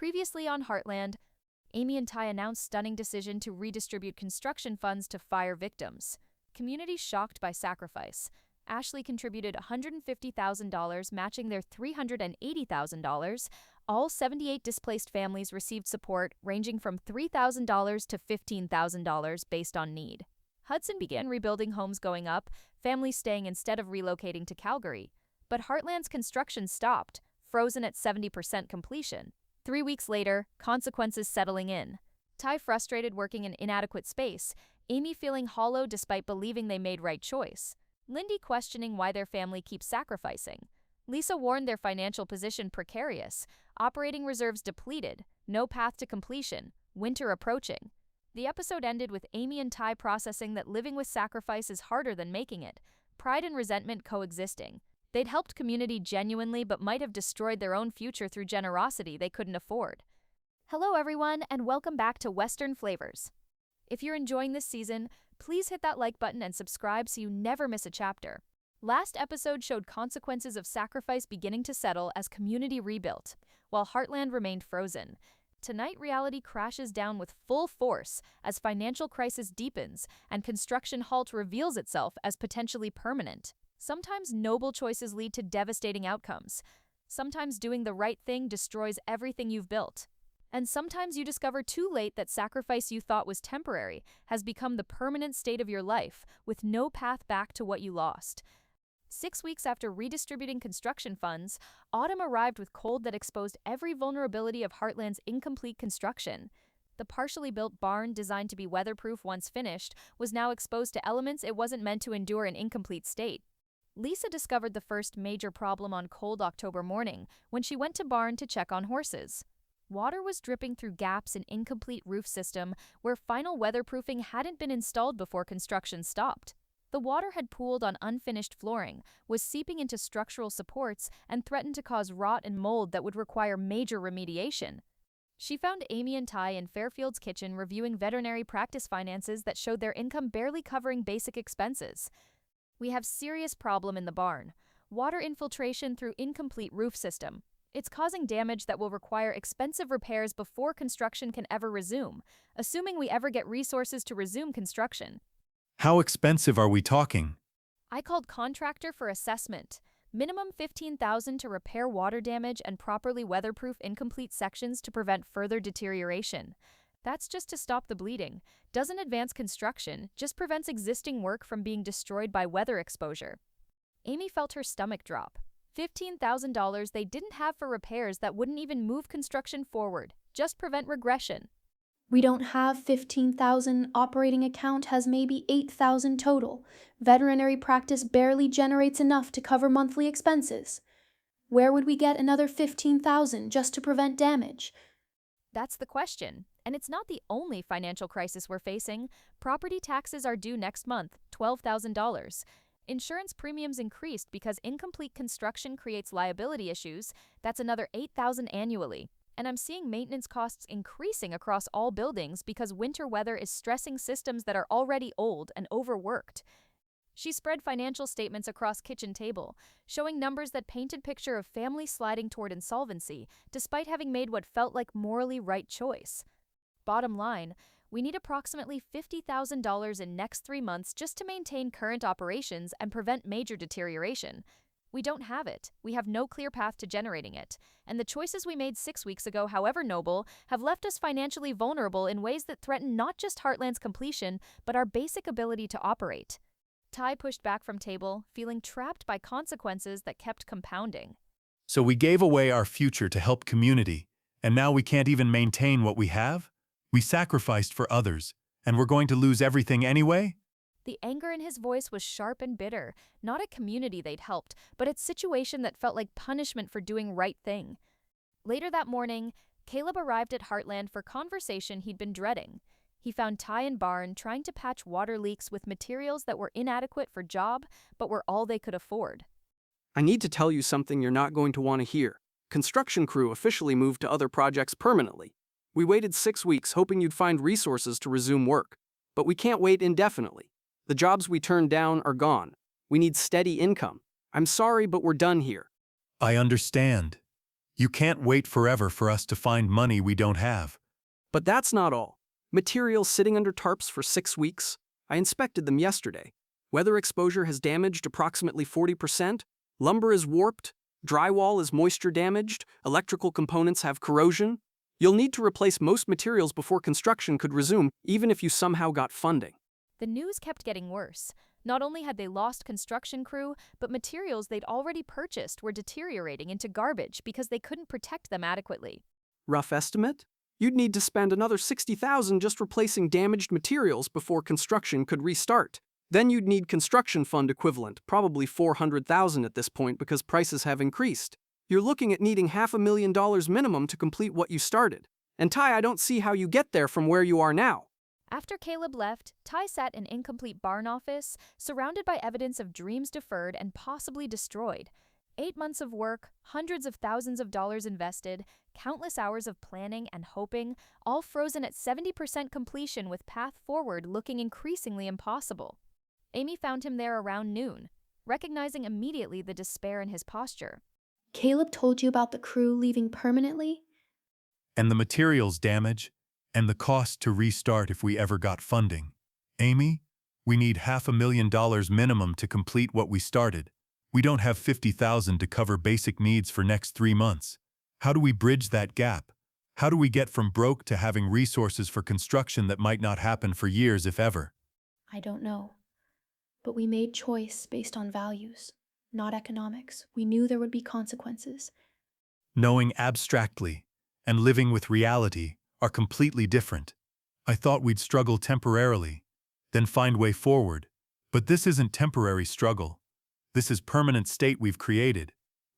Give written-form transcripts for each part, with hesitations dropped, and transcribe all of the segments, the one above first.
Previously on Heartland, Amy and Ty announced stunning decision to redistribute construction funds to fire victims. Community shocked by sacrifice. Ashley contributed $150,000, matching their $380,000. All 78 displaced families received support, ranging from $3,000 to $15,000 based on need. Hudson began rebuilding homes going up, families staying instead of relocating to Calgary. But Heartland's construction stopped, frozen at 70% completion. 3 weeks later, consequences settling in. Ty frustrated working in inadequate space, Amy feeling hollow despite believing they made right choice. Lindy questioning why their family keeps sacrificing. Lisa warned their financial position precarious, operating reserves depleted, no path to completion, winter approaching. The episode ended with Amy and Ty processing that living with sacrifice is harder than making it, pride and resentment coexisting. They'd helped community genuinely but might have destroyed their own future through generosity they couldn't afford. Hello everyone, and welcome back to Western Flavors. If you're enjoying this season, please hit that like button and subscribe so you never miss a chapter. Last episode showed consequences of sacrifice beginning to settle as community rebuilt, while Heartland remained frozen. Tonight, reality crashes down with full force as financial crisis deepens and construction halt reveals itself as potentially permanent. Sometimes noble choices lead to devastating outcomes. Sometimes doing the right thing destroys everything you've built. And sometimes you discover too late that sacrifice you thought was temporary has become the permanent state of your life, with no path back to what you lost. 6 weeks after redistributing construction funds, autumn arrived with cold that exposed every vulnerability of Heartland's incomplete construction. The partially built barn, designed to be weatherproof once finished, was now exposed to elements it wasn't meant to endure in incomplete state. Lisa discovered the first major problem on cold October morning when she went to barn to check on horses. Water was dripping through gaps in incomplete roof system where final weatherproofing hadn't been installed before construction stopped. The water had pooled on unfinished flooring, was seeping into structural supports, and threatened to cause rot and mold that would require major remediation. She found Amy and Ty in Fairfield's kitchen reviewing veterinary practice finances that showed their income barely covering basic expenses. We have serious problem in the barn. Water infiltration through incomplete roof system. It's causing damage that will require expensive repairs before construction can ever resume, assuming we ever get resources to resume construction. How expensive are we talking? I called contractor for assessment. Minimum $15,000 to repair water damage and properly weatherproof incomplete sections to prevent further deterioration. That's just to stop the bleeding. Doesn't advance construction, just prevents existing work from being destroyed by weather exposure. Amy felt her stomach drop. $15,000 they didn't have for repairs that wouldn't even move construction forward, just prevent regression. We don't have 15,000, operating account has maybe 8,000 total. Veterinary practice barely generates enough to cover monthly expenses. Where would we get another 15,000 just to prevent damage? That's the question. And it's not the only financial crisis we're facing. Property taxes are due next month, $12,000. Insurance premiums increased because incomplete construction creates liability issues. That's another $8,000 annually. And I'm seeing maintenance costs increasing across all buildings because winter weather is stressing systems that are already old and overworked. She spread financial statements across kitchen table, showing numbers that painted picture of family sliding toward insolvency, despite having made what felt like morally right choice. Bottom line, we need approximately $50,000 in next 3 months just to maintain current operations and prevent major deterioration. We don't have it. We have no clear path to generating it. And the choices we made 6 weeks ago, however noble, have left us financially vulnerable in ways that threaten not just Heartland's completion, but our basic ability to operate. Ty pushed back from table, feeling trapped by consequences that kept compounding. So we gave away our future to help community, and now we can't even maintain what we have? We sacrificed for others, and we're going to lose everything anyway? The anger in his voice was sharp and bitter, not at community they'd helped, but at situation that felt like punishment for doing right thing. Later that morning, Caleb arrived at Heartland for conversation he'd been dreading. He found Ty and Barn trying to patch water leaks with materials that were inadequate for job, but were all they could afford. I need to tell you something you're not going to want to hear. Construction crew officially moved to other projects permanently. We waited 6 weeks hoping you'd find resources to resume work, but we can't wait indefinitely. The jobs we turned down are gone. We need steady income. I'm sorry, but we're done here. I understand. You can't wait forever for us to find money we don't have. But that's not all. Materials sitting under tarps for 6 weeks. I inspected them yesterday. Weather exposure has damaged approximately 40%. Lumber is warped. Drywall is moisture damaged. Electrical components have corrosion. You'll need to replace most materials before construction could resume, even if you somehow got funding. The news kept getting worse. Not only had they lost construction crew, but materials they'd already purchased were deteriorating into garbage because they couldn't protect them adequately. Rough estimate? You'd need to spend another $60,000 just replacing damaged materials before construction could restart. Then you'd need construction fund equivalent, probably $400,000 at this point because prices have increased. You're looking at needing $500,000 minimum to complete what you started. And Ty, I don't see how you get there from where you are now. After Caleb left, Ty sat in incomplete barn office, surrounded by evidence of dreams deferred and possibly destroyed. 8 months of work, hundreds of thousands of dollars invested, countless hours of planning and hoping, all frozen at 70% completion with path forward looking increasingly impossible. Amy found him there around noon, recognizing immediately the despair in his posture. Caleb told you about the crew leaving permanently? And the materials damage, and the cost to restart if we ever got funding. Amy, we need $500,000 minimum to complete what we started. We don't have $50,000 to cover basic needs for next 3 months. How do we bridge that gap? How do we get from broke to having resources for construction that might not happen for years if ever? I don't know. But we made choice based on values, not economics. We knew there would be consequences. Knowing abstractly and living with reality are completely different. I thought we'd struggle temporarily, then find way forward. But this isn't temporary struggle. This is permanent state we've created.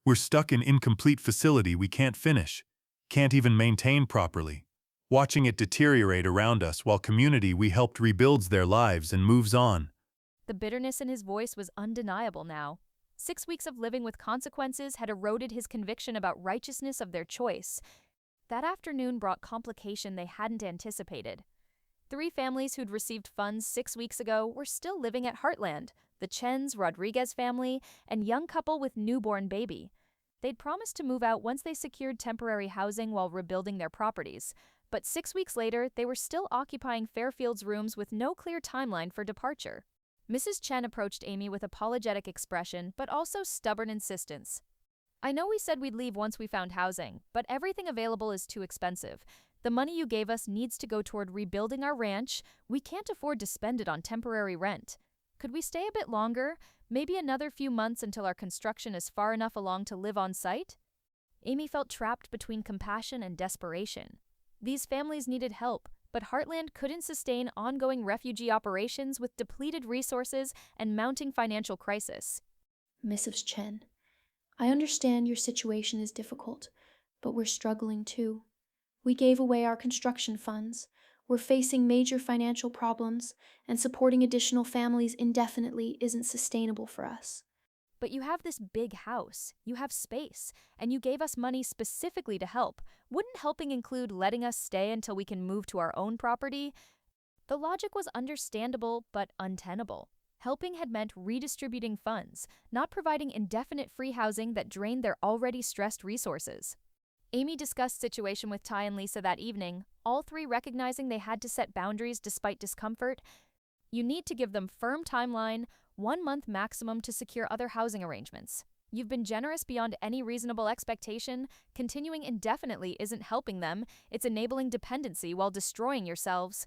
We're stuck in incomplete facility we can't finish, can't even maintain properly. Watching it deteriorate around us while community we helped rebuilds their lives and moves on. The bitterness in his voice was undeniable now. 6 weeks of living with consequences had eroded his conviction about righteousness of their choice. That afternoon brought complication they hadn't anticipated. 3 families who'd received funds 6 weeks ago were still living at Heartland, the Chen's Rodriguez family, and young couple with newborn baby. They'd promised to move out once they secured temporary housing while rebuilding their properties, but 6 weeks later, they were still occupying Fairfield's rooms with no clear timeline for departure. Mrs. Chen approached Amy with apologetic expression, but also stubborn insistence. I know we said we'd leave once we found housing, but everything available is too expensive. The money you gave us needs to go toward rebuilding our ranch. We can't afford to spend it on temporary rent. Could we stay a bit longer? Maybe another few months until our construction is far enough along to live on site? Amy felt trapped between compassion and desperation. These families needed help, but Heartland couldn't sustain ongoing refugee operations with depleted resources and mounting financial crisis. Mrs. Chen, I understand your situation is difficult, but we're struggling too. We gave away our construction funds. We're facing major financial problems, and supporting additional families indefinitely isn't sustainable for us. But you have this big house, you have space, and you gave us money specifically to help. Wouldn't helping include letting us stay until we can move to our own property? The logic was understandable but untenable. Helping had meant redistributing funds, not providing indefinite free housing that drained their already stressed resources. Amy discussed situation with Ty and Lisa that evening, all 3 recognizing they had to set boundaries despite discomfort. You need to give them firm timeline, 1 month maximum to secure other housing arrangements. You've been generous beyond any reasonable expectation. Continuing indefinitely isn't helping them, it's enabling dependency while destroying yourselves.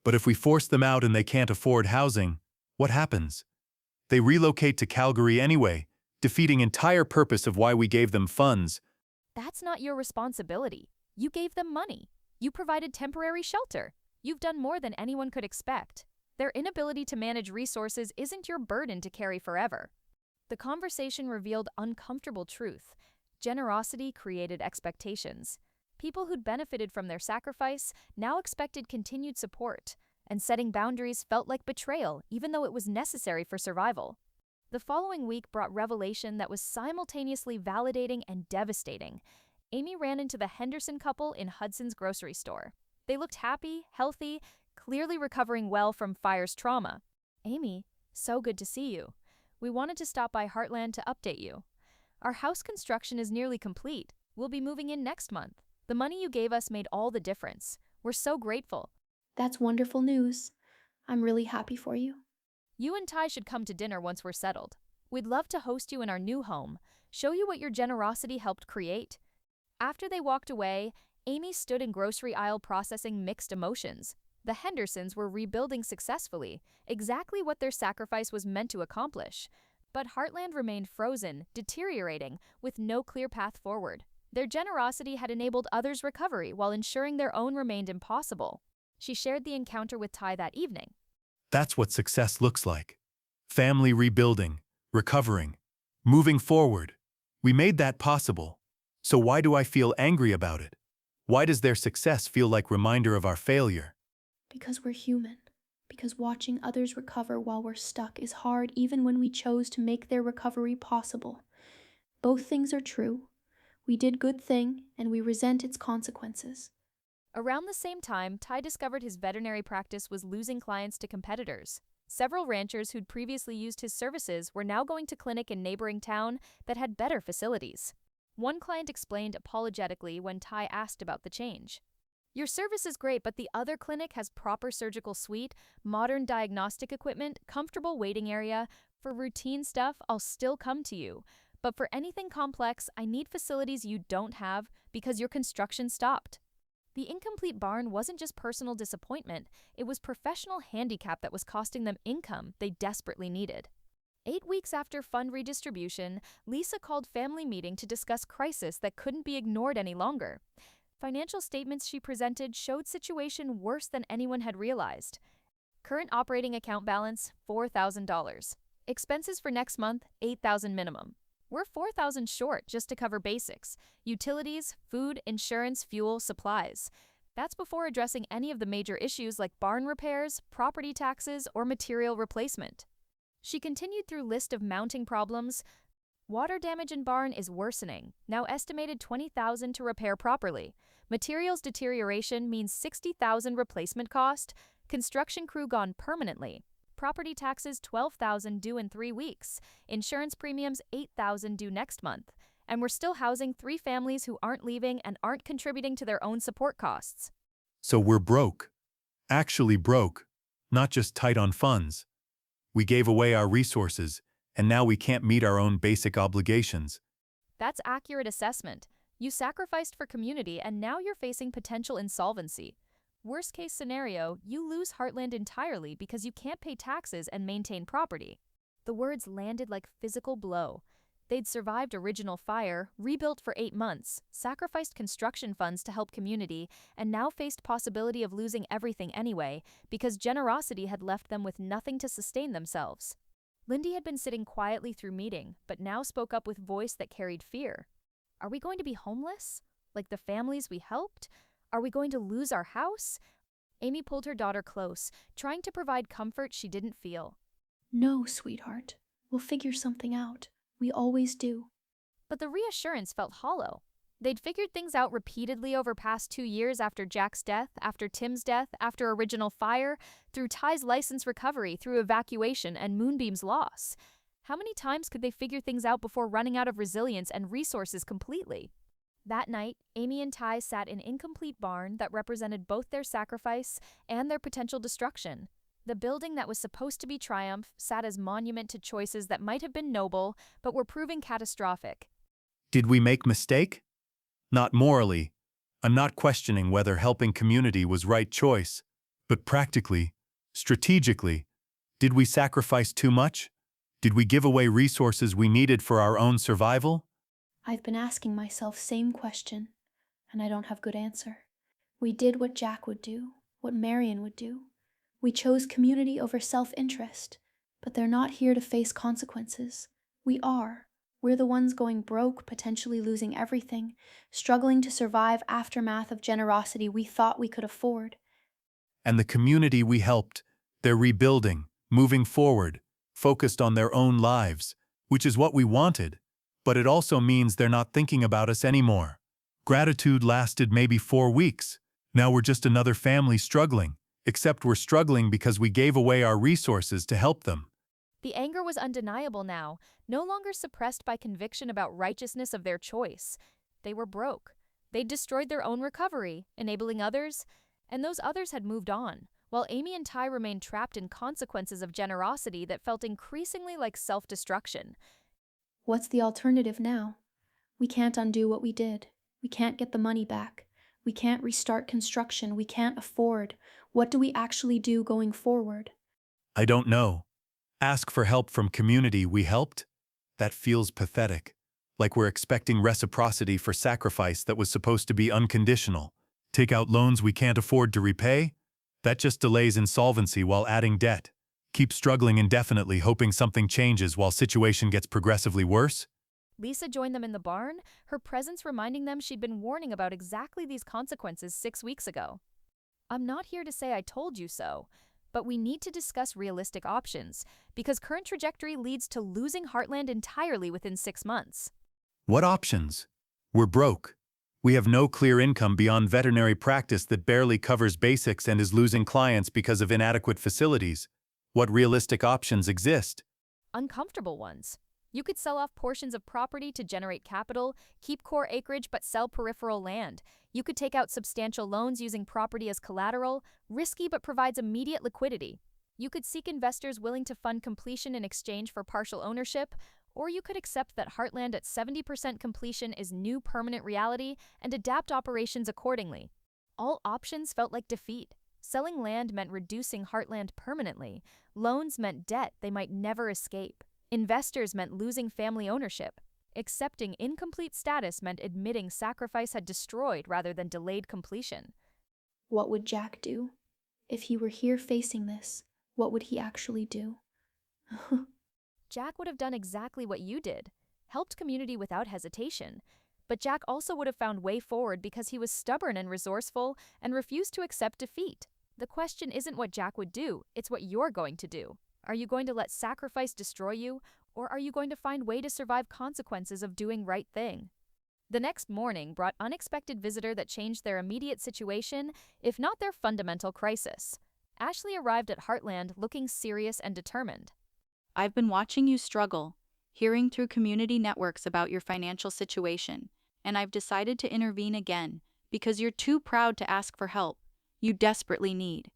But if we force them out and they can't afford housing, what happens? They relocate to Calgary anyway, defeating entire purpose of why we gave them funds. That's not your responsibility. You gave them money. You provided temporary shelter. You've done more than anyone could expect. Their inability to manage resources isn't your burden to carry forever. The conversation revealed uncomfortable truth. Generosity created expectations. People who'd benefited from their sacrifice now expected continued support, and setting boundaries felt like betrayal, even though it was necessary for survival. The following week brought revelation that was simultaneously validating and devastating. Amy ran into the Henderson couple in Hudson's grocery store. They looked happy, healthy, clearly recovering well from fire's trauma. Amy, so good to see you. We wanted to stop by Heartland to update you. Our house construction is nearly complete. We'll be moving in next month. The money you gave us made all the difference. We're so grateful. That's wonderful news. I'm really happy for you. You and Ty should come to dinner once we're settled. We'd love to host you in our new home, show you what your generosity helped create. After they walked away, Amy stood in grocery aisle processing mixed emotions. The Hendersons were rebuilding successfully, exactly what their sacrifice was meant to accomplish. But Heartland remained frozen, deteriorating, with no clear path forward. Their generosity had enabled others' recovery while ensuring their own remained impossible. She shared the encounter with Ty that evening. That's what success looks like. Family rebuilding, recovering, moving forward. We made that possible. So why do I feel angry about it? Why does their success feel like reminder of our failure? Because we're human. Because watching others recover while we're stuck is hard even when we chose to make their recovery possible. Both things are true. We did good thing, and we resent its consequences. Around the same time, Ty discovered his veterinary practice was losing clients to competitors. Several ranchers who'd previously used his services were now going to clinic in neighboring town that had better facilities. One client explained apologetically when Ty asked about the change. Your service is great, but the other clinic has proper surgical suite, modern diagnostic equipment, comfortable waiting area. For routine stuff, I'll still come to you. But for anything complex, I need facilities you don't have because your construction stopped. The incomplete barn wasn't just personal disappointment, it was professional handicap that was costing them income they desperately needed. 8 weeks after fund redistribution, Lisa called family meeting to discuss crisis that couldn't be ignored any longer. Financial statements she presented showed situation worse than anyone had realized. Current operating account balance, $4,000. Expenses for next month, $8,000 minimum. We're $4,000 short just to cover basics: utilities, food, insurance, fuel, supplies. That's before addressing any of the major issues like barn repairs, property taxes, or material replacement. She continued through list of mounting problems. Water damage in barn is worsening, now estimated $20,000 to repair properly. Materials deterioration means $60,000 replacement cost. Construction crew gone permanently. Property taxes $12,000 due in 3 weeks. Insurance premiums $8,000 due next month. And we're still housing 3 families who aren't leaving and aren't contributing to their own support costs. So we're broke. Actually broke. Not just tight on funds. We gave away our resources, and now we can't meet our own basic obligations. That's accurate assessment. You sacrificed for community and now you're facing potential insolvency. Worst case scenario, you lose Heartland entirely because you can't pay taxes and maintain property. The words landed like physical blow. They'd survived original fire, rebuilt for 8 months, sacrificed construction funds to help community, and now faced possibility of losing everything anyway because generosity had left them with nothing to sustain themselves. Lindy had been sitting quietly through meeting, but now spoke up with voice that carried fear. Are we going to be homeless? Like the families we helped? Are we going to lose our house? Amy pulled her daughter close, trying to provide comfort she didn't feel. No, sweetheart. We'll figure something out. We always do. But the reassurance felt hollow. They'd figured things out repeatedly over past 2 years after Jack's death, after Tim's death, after original fire, through Ty's license recovery, through evacuation, and Moonbeam's loss. How many times could they figure things out before running out of resilience and resources completely? That night, Amy and Ty sat in incomplete barn that represented both their sacrifice and their potential destruction. The building that was supposed to be triumph sat as monument to choices that might have been noble, but were proving catastrophic. Did we make mistake? Not morally. I'm not questioning whether helping community was right choice, but practically, strategically, did we sacrifice too much? Did we give away resources we needed for our own survival? I've been asking myself same question, and I don't have good answer. We did what Jack would do, what Marion would do. We chose community over self-interest, but they're not here to face consequences. We are. We're the ones going broke, potentially losing everything, struggling to survive aftermath of generosity we thought we could afford. And the community we helped, they're rebuilding, moving forward, focused on their own lives, which is what we wanted. But it also means they're not thinking about us anymore. Gratitude lasted maybe 4 weeks. Now we're just another family struggling, except we're struggling because we gave away our resources to help them. The anger was undeniable now, no longer suppressed by conviction about righteousness of their choice. they were broke. They'd destroyed their own recovery, enabling others, and those others had moved on, while Amy and Ty remained trapped in consequences of generosity that felt increasingly like self-destruction. What's the alternative now? We can't undo what we did. We can't get the money back. We can't restart construction. We can't afford. What do we actually do going forward? I don't know. Ask for help from community we helped? That feels pathetic. Like we're expecting reciprocity for sacrifice that was supposed to be unconditional. Take out loans we can't afford to repay? That just delays insolvency while adding debt. Keep struggling indefinitely hoping something changes while situation gets progressively worse? Lisa joined them in the barn, her presence reminding them she'd been warning about exactly these consequences 6 weeks ago. I'm not here to say I told you so, but we need to discuss realistic options, because current trajectory leads to losing Heartland entirely within 6 months. What options? We're broke. We have no clear income beyond veterinary practice that barely covers basics and is losing clients because of inadequate facilities. What realistic options exist? Uncomfortable ones. You could sell off portions of property to generate capital, keep core acreage but sell peripheral land. You could take out substantial loans using property as collateral, risky but provides immediate liquidity. You could seek investors willing to fund completion in exchange for partial ownership, or you could accept that Heartland at 70% completion is new permanent reality and adapt operations accordingly. All options felt like defeat. Selling land meant reducing Heartland permanently. Loans meant debt they might never escape. Investors meant losing family ownership. Accepting incomplete status meant admitting sacrifice had destroyed rather than delayed completion. What would Jack do? If he were here facing this, what would he actually do? Jack would have done exactly what you did, helped community without hesitation. But Jack also would have found way forward because he was stubborn and resourceful and refused to accept defeat. The question isn't what Jack would do, it's what you're going to do. Are you going to let sacrifice destroy you, or are you going to find way to survive consequences of doing right thing? The next morning brought unexpected visitor that changed their immediate situation, if not their fundamental crisis. Ashley arrived at Heartland looking serious and determined. I've been watching you struggle, hearing through community networks about your financial situation, and I've decided to intervene again because you're too proud to ask for help. You desperately need.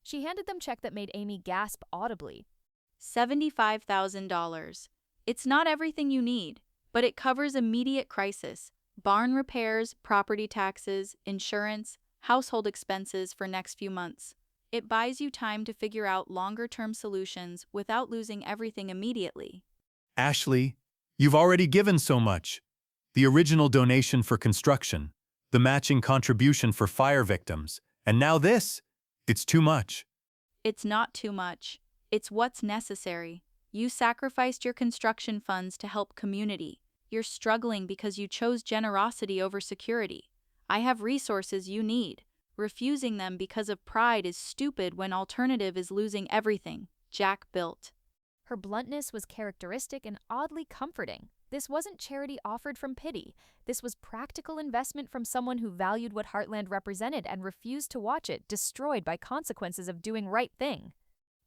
She handed them a check that made Amy gasp audibly. $75,000. It's not everything you need, but it covers immediate crisis, barn repairs, property taxes, insurance, household expenses for next few months. It buys you time to figure out longer-term solutions without losing everything immediately. Ashley, you've already given so much. The original donation for construction, the matching contribution for fire victims, and now this. It's too much. It's not too much. It's what's necessary. You sacrificed your construction funds to help community. You're struggling because you chose generosity over security. I have resources you need. Refusing them because of pride is stupid when alternative is losing everything. Jack built. Her bluntness was characteristic and oddly comforting. This wasn't charity offered from pity. This was practical investment from someone who valued what Heartland represented and refused to watch it destroyed by consequences of doing right thing.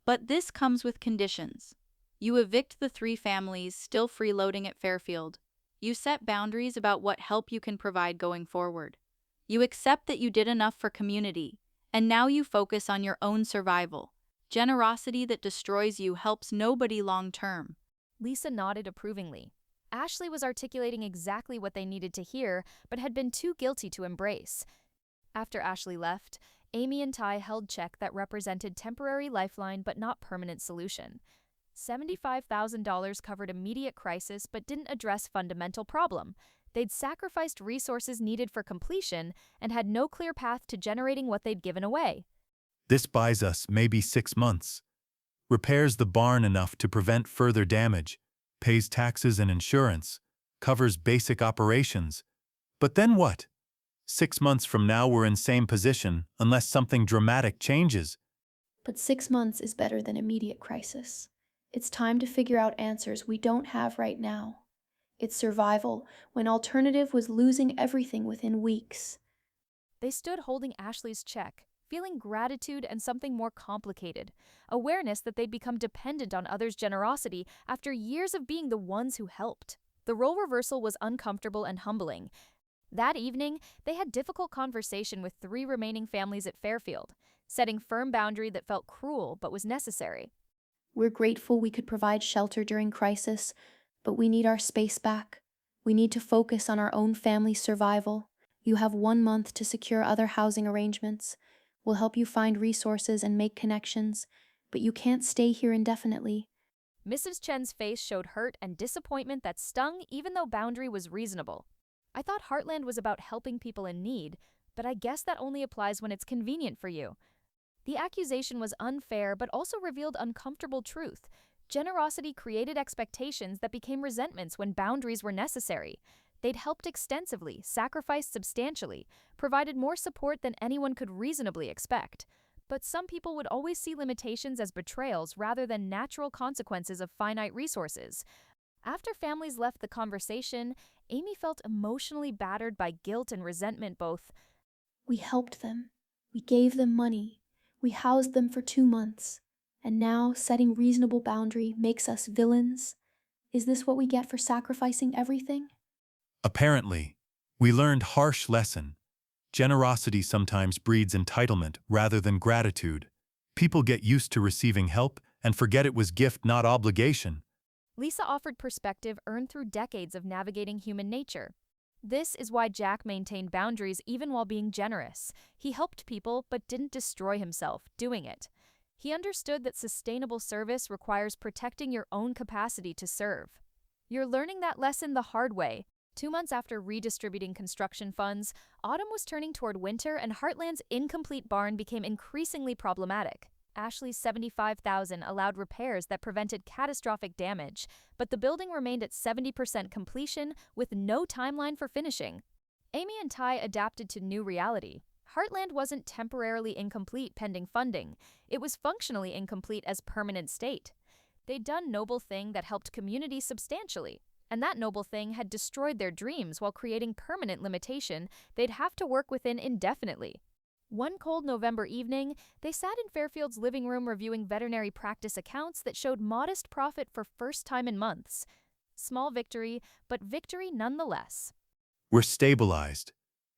But this comes with conditions. You evict the 3 families still freeloading at Fairfield. You set boundaries about what help you can provide going forward. You accept that you did enough for community, and now you focus on your own survival. Generosity that destroys you helps nobody long-term. Lisa nodded approvingly. Ashley was articulating exactly what they needed to hear, but had been too guilty to embrace. After Ashley left, Amy and Ty held check that represented temporary lifeline but not permanent solution. $75,000 covered immediate crisis but didn't address fundamental problem. They'd sacrificed resources needed for completion and had no clear path to generating what they'd given away. This buys us maybe 6 months. Repairs the barn enough to prevent further damage, pays taxes and insurance, covers basic operations. But then what? 6 months from now we're in same position unless something dramatic changes. But 6 months is better than immediate crisis. It's time to figure out answers we don't have right now. It's survival when alternative was losing everything within weeks. They stood holding Ashley's check, feeling gratitude and something more complicated, awareness that they'd become dependent on others' generosity after years of being the ones who helped. The role reversal was uncomfortable and humbling. That evening, they had difficult conversation with 3 remaining families at Fairfield, setting firm boundary that felt cruel but was necessary. We're grateful we could provide shelter during crisis, but we need our space back. We need to focus on our own family's survival. You have 1 month to secure other housing arrangements. We'll help you find resources and make connections, but you can't stay here indefinitely. Mrs. Chen's face showed hurt and disappointment that stung even though boundary was reasonable. I thought Heartland was about helping people in need, but I guess that only applies when it's convenient for you. The accusation was unfair but also revealed uncomfortable truth. Generosity created expectations that became resentments when boundaries were necessary. They'd helped extensively, sacrificed substantially, provided more support than anyone could reasonably expect. But some people would always see limitations as betrayals rather than natural consequences of finite resources. After families left the conversation, Amy felt emotionally battered by guilt and resentment both. We helped them. We gave them money. We housed them for 2 months. And now setting reasonable boundary makes us villains? Is this what we get for sacrificing everything? Apparently, we learned harsh lesson. Generosity sometimes breeds entitlement rather than gratitude. People get used to receiving help and forget it was gift, not obligation. Lisa offered perspective earned through decades of navigating human nature. This is why Jack maintained boundaries even while being generous. He helped people but didn't destroy himself doing it. He understood that sustainable service requires protecting your own capacity to serve. You're learning that lesson the hard way. 2 months after redistributing construction funds, autumn was turning toward winter and Heartland's incomplete barn became increasingly problematic. Ashley's $75,000 allowed repairs that prevented catastrophic damage, but the building remained at 70% completion with no timeline for finishing. Amy and Ty adapted to new reality. Heartland wasn't temporarily incomplete pending funding. It was functionally incomplete as permanent state. They'd done noble thing that helped community substantially, and that noble thing had destroyed their dreams while creating permanent limitation they'd have to work within indefinitely. One cold November evening, they sat in Fairfield's living room reviewing veterinary practice accounts that showed modest profit for first time in months. Small victory, but victory nonetheless. We're stabilized.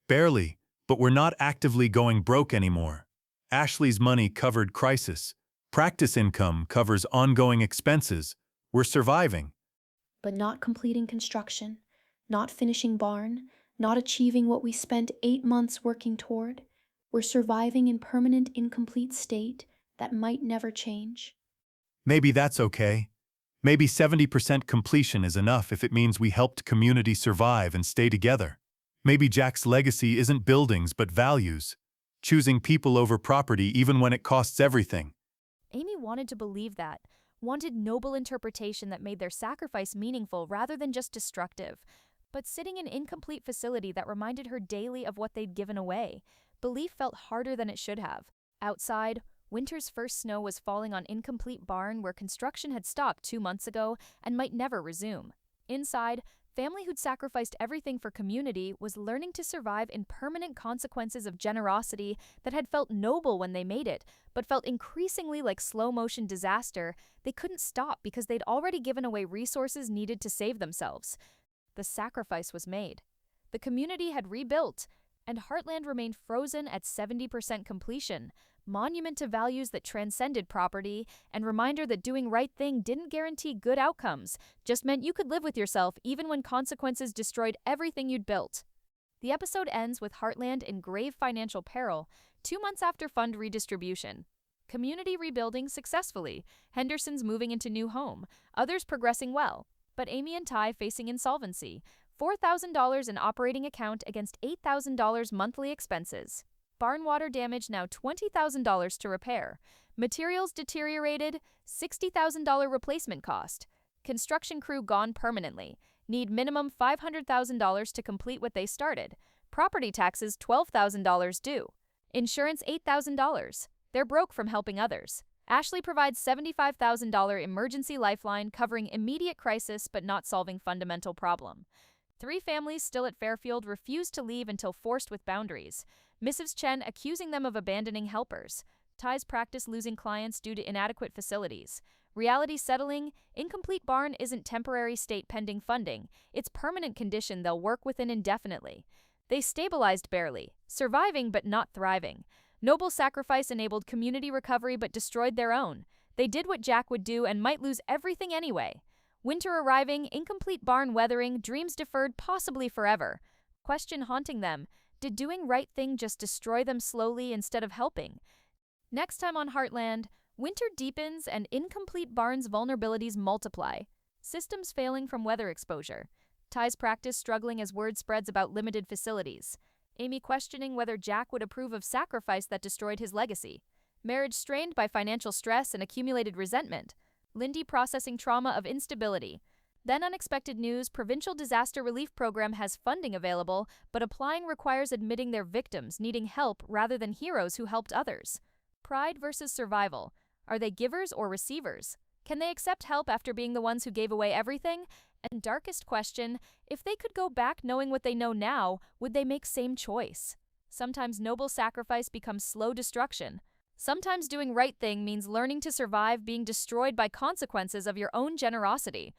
Barely, but we're not actively going broke anymore. Ashley's money covered crisis. Practice income covers ongoing expenses. We're surviving. But not completing construction, not finishing barn, not achieving what we spent 8 months working toward. We're surviving in permanent incomplete state that might never change. Maybe that's okay. Maybe 70% completion is enough if it means we helped community survive and stay together. Maybe Jack's legacy isn't buildings but values, choosing people over property even when it costs everything. Amy wanted to believe that, wanted noble interpretation that made their sacrifice meaningful rather than just destructive. But sitting in an incomplete facility that reminded her daily of what they'd given away, belief felt harder than it should have. Outside, winter's first snow was falling on incomplete barn where construction had stopped 2 months ago and might never resume. Inside, family who'd sacrificed everything for community was learning to survive in permanent consequences of generosity that had felt noble when they made it, but felt increasingly like slow-motion disaster they couldn't stop because they'd already given away resources needed to save themselves. The sacrifice was made. The community had rebuilt, and Heartland remained frozen at 70% completion, monument to values that transcended property, and reminder that doing right thing didn't guarantee good outcomes, just meant you could live with yourself even when consequences destroyed everything you'd built. The episode ends with Heartland in grave financial peril, 2 months after fund redistribution. Community rebuilding successfully, Henderson's moving into new home, others progressing well, but Amy and Ty facing insolvency, $4,000 in operating account against $8,000 monthly expenses. Barn water damage now $20,000 to repair. Materials deteriorated, $60,000 replacement cost. Construction crew gone permanently. Need minimum $500,000 to complete what they started. Property taxes $12,000 due. Insurance $8,000. They're broke from helping others. Ashley provides $75,000 emergency lifeline covering immediate crisis but not solving fundamental problem. 3 families still at Fairfield refuse to leave until forced with boundaries. Mrs. Chen accusing them of abandoning helpers. Ty's practice losing clients due to inadequate facilities. Reality settling, incomplete barn isn't temporary state pending funding. It's permanent condition they'll work within indefinitely. They stabilized barely, surviving but not thriving. Noble sacrifice enabled community recovery but destroyed their own. They did what Jack would do and might lose everything anyway. Winter arriving, incomplete barn weathering, dreams deferred possibly forever. Question haunting them, did doing right thing just destroy them slowly instead of helping? Next time on Heartland, winter deepens and incomplete barns' vulnerabilities multiply. Systems failing from weather exposure. Ty's practice struggling as word spreads about limited facilities. Amy questioning whether Jack would approve of sacrifice that destroyed his legacy. Marriage strained by financial stress and accumulated resentment. Lindy processing trauma of instability. Then unexpected news, provincial disaster relief program has funding available, but applying requires admitting they're victims, needing help rather than heroes who helped others. Pride versus survival. Are they givers or receivers? Can they accept help after being the ones who gave away everything? And darkest question, if they could go back knowing what they know now, would they make same choice? Sometimes noble sacrifice becomes slow destruction. Sometimes doing right thing means learning to survive being destroyed by consequences of your own generosity.